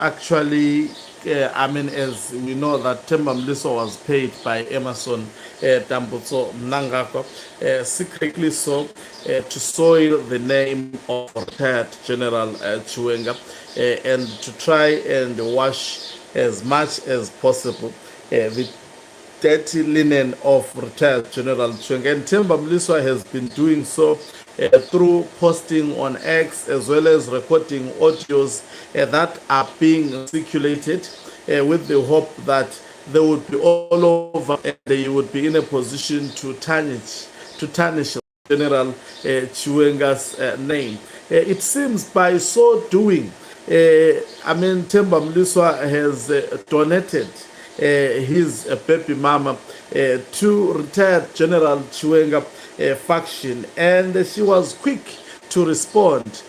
actually, as we know that Timba Mliswa was paid by Emerson Tambutso Mnangagwa, secretly so, to soil the name of retired General Chiwenga, and to try and wash as much as possible the dirty linen of retired General Chuanga. And Timba Mliswa has been doing so through posting on X as well as recording audios that are being circulated with the hope that they would be all over and they would be in a position to tarnish General Chiwenga's name. It seems by so doing, Timba Mliswa has donated his baby mama to retired General Chuanga faction, and she was quick to respond.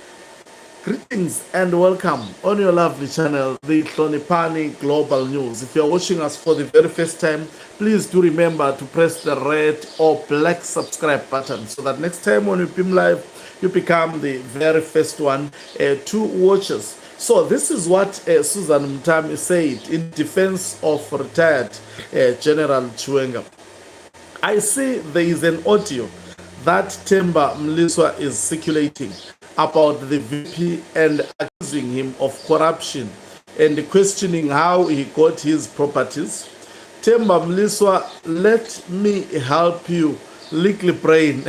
Greetings and welcome on your lovely channel, the Hlonipani Global News. If you're watching us for the very first time, please do remember to press the red or black subscribe button so that next time when we beam live, you become the very first one to watch us. So this is what Susan Mutami said in defense of retired General Chuanga. I see there is an audio that Timba Mliswa is circulating about the VP and accusing him of corruption and questioning how he got his properties. Timba Mliswa, let me help you, lickly brain.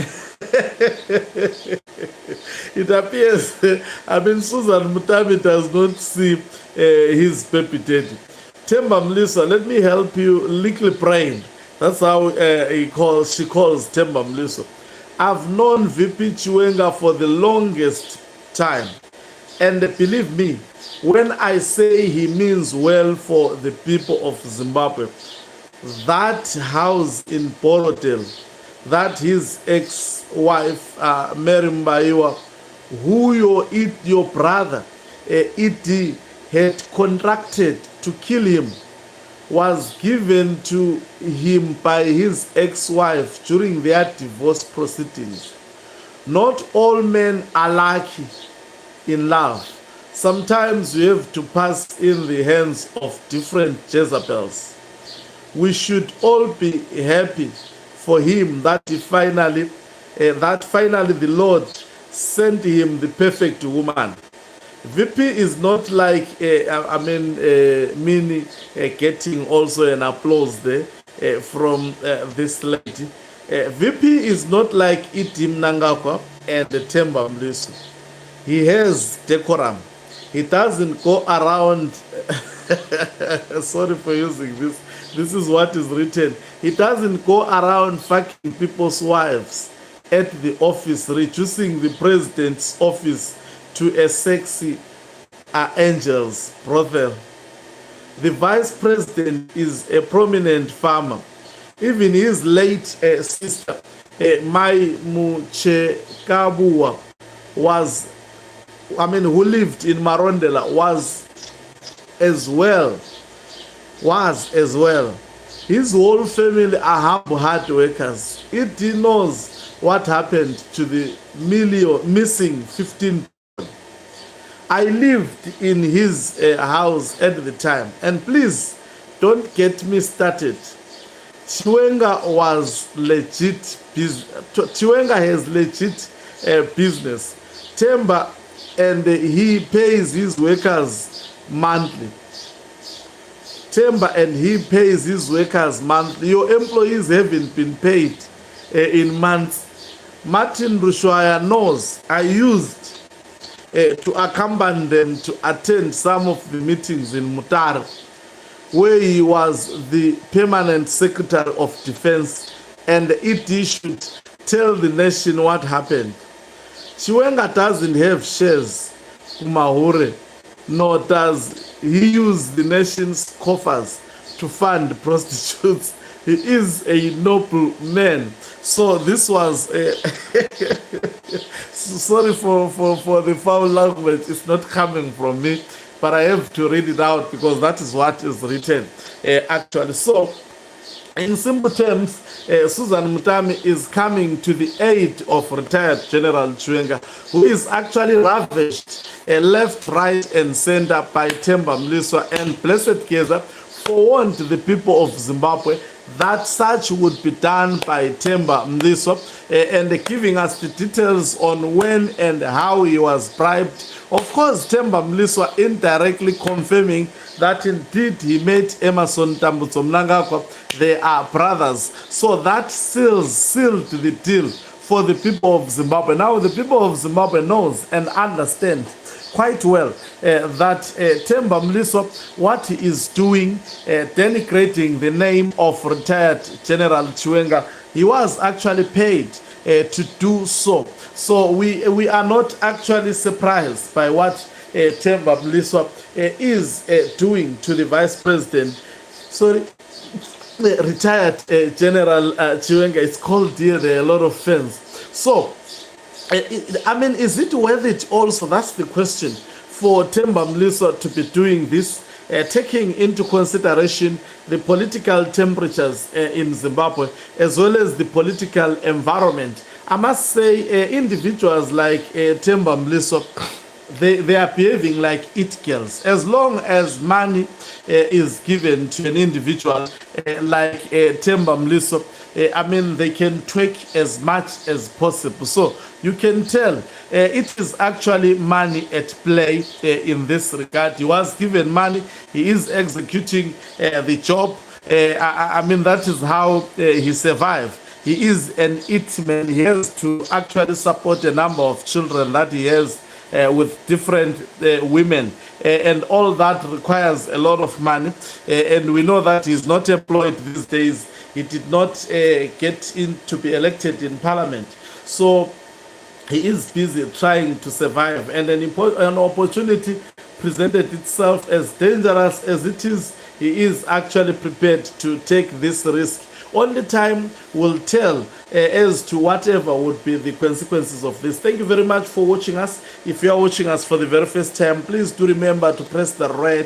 It appears, Susan Mutami does not see his baby daddy. Timba Mliswa, let me help you, lickly brain. That's how she calls Timba Mliswa. I've known VP Chiwenga for the longest time. And believe me, when I say he means well for the people of Zimbabwe, that house in Borodale, that his ex-wife, Mary Mbaiwa, who your brother, E.D., had contracted to kill him, was given to him by his ex-wife during their divorce proceedings. Not all men are lucky in love. Sometimes you have to pass in the hands of different Jezebels. We should all be happy for him that finally the Lord sent him the perfect woman. VP is not like Mini getting also an applause there from this lady. VP is not like Itim Nangakwa and the Timba Mliswa. He has decorum. He doesn't go around. Sorry for using this. This is what is written. He doesn't go around fucking people's wives at the office, reducing the president's office to a sexy angel's brothel. The vice president is a prominent farmer. Even his late sister, Mai Muchekabua, who lived in Marondela, was as well. His whole family are humble hard workers. It knows what happened to the missing 15. I lived in his house at the time. And please, don't get me started. Chuanga was legit Chuanga has legit business. Timba, and he pays his workers monthly. Timba, and he pays his workers monthly. Your employees haven't been paid in months. Martin Rushwaya knows. I used to accompany them to attend some of the meetings in Mutari, where he was the permanent secretary of defense, and it should tell the nation what happened. Chiwenga doesn't have shares Kumahure, nor does he use the nation's coffers to fund prostitutes. He is a noble man. So this was sorry for the foul language. It's not coming from me, but I have to read it out because that is what is written actually. So In simple terms, Susan Mutami is coming to the aid of retired General Chuanga, who is actually ravished left, right, and center by Timba, Mliswa, and Blessed Keza forewarned the people of Zimbabwe that such would be done by Timba Mliswa, and giving us the details on when and how he was bribed. Of course, Timba Mliswa indirectly confirming that indeed he met Emerson Tambutso Mnangagwa. They are brothers. So that sealed the deal for the people of Zimbabwe. Now the people of Zimbabwe knows and understand quite well that Timba Mliswa, what he is doing, denigrating the name of retired General Chiwenga, he was actually paid to do so. So we are not actually surprised by what Timba Mliswa is doing to the vice president. Sorry, retired General Chiwenga. It's called here. There are a lot of fans. So, I mean, is it worth it also? That's the question for Timba Mliswa to be doing this, taking into consideration the political temperatures in Zimbabwe, as well as the political environment. I must say, individuals like Timba Mliswa, they are behaving like it girls. As long as money is given to an individual like Timba Mliswa, I mean, they can twerk as much as possible. So you can tell it is actually money at play in this regard. He was given money. He is executing the job. I mean, that is how he survived. He is an it man. He has to actually support a number of children that he has with different women, and all that requires a lot of money, and we know that he's not employed these days. He did not get in to be elected in parliament, so he is busy trying to survive, and an opportunity presented itself, as dangerous as it is. He is actually prepared to take this risk. Only time will tell as to whatever would be the consequences of this. Thank you very much for watching us. If you are watching us for the very first time, please do remember to press the red